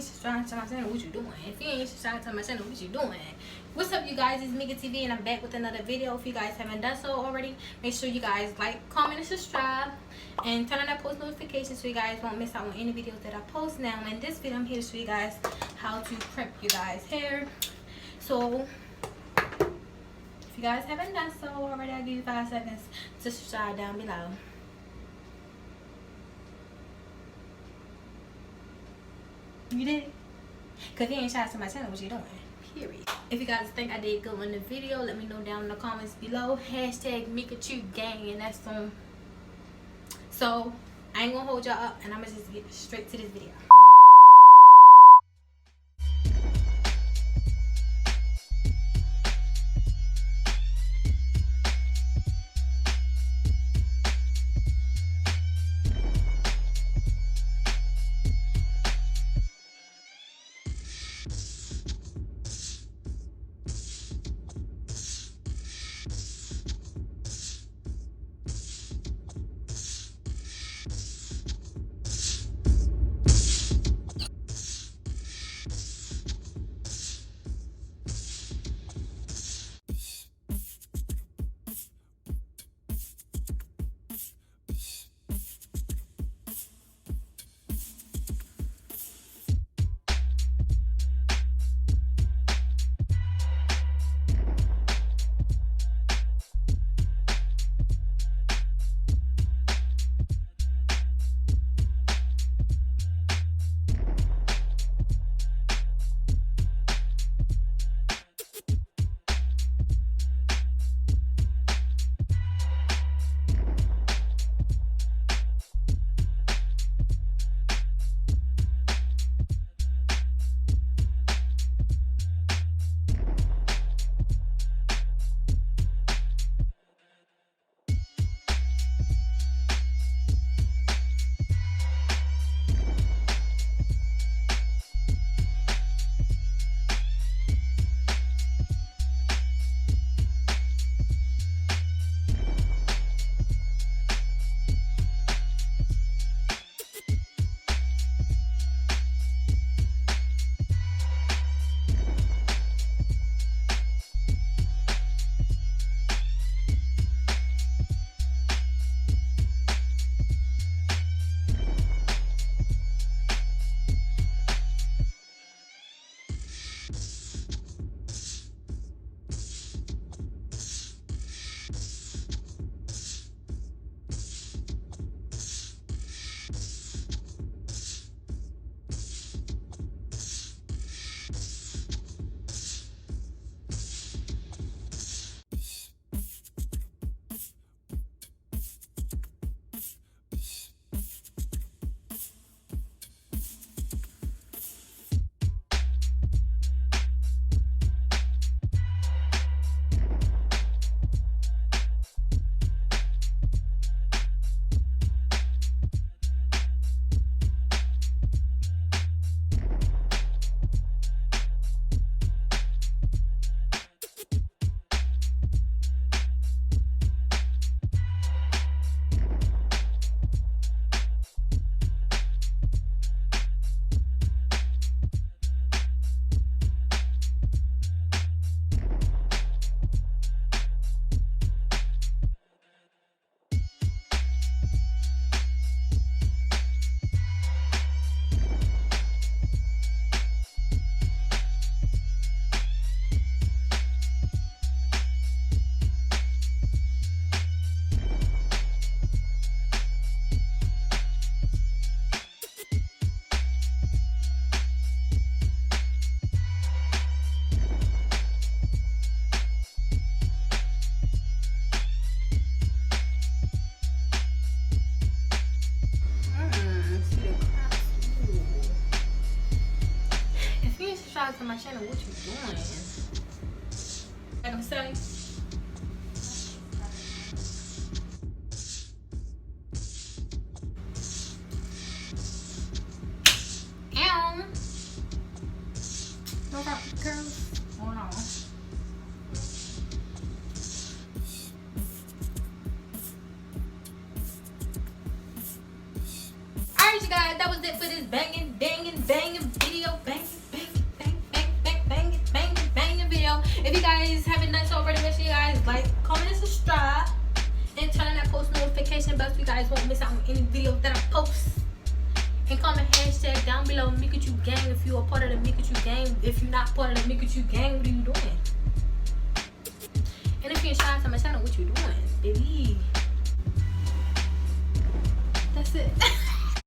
subscribed to my channel, what you doing? If you ain't subscribed to my channel, what you doing? What's up, you guys? It's Mika TV, and I'm back with another video. If you guys haven't done so already, make sure you guys like, comment, and subscribe, and turn on that post notifications so you guys won't miss out on any videos that I post. Now, in this video, I'm here to show you guys how to crimp you guys' hair. So, if you guys haven't done so already, I'll give you 5 seconds to subscribe down below. You did? Because you ain't subscribed to my channel, what you doing? Period. If you guys think I did good on the video, let me know down in the comments below. Hashtag MikaChewGang, and that's on. So, I ain't gonna hold y'all up, and I'm gonna just get straight to this video. To my channel, what you doing? Like I'm saying, ow, no got curls. Oh no. Alright, you guys, that was it for this banging video. video. Bang, bang, bang, bang, bang, bang, bang, bang the video. If you guys haven't done so already, make sure you guys like, comment, and subscribe. And turn on that post notification bell so you guys won't miss out on any videos that I post. And comment hashtag down below Mikachu Gang if you're a part of the Mikachu Gang. If you're not part of the Mikachu Gang, what are you doing? And if you're shy to my channel, what you doing, baby? That's it.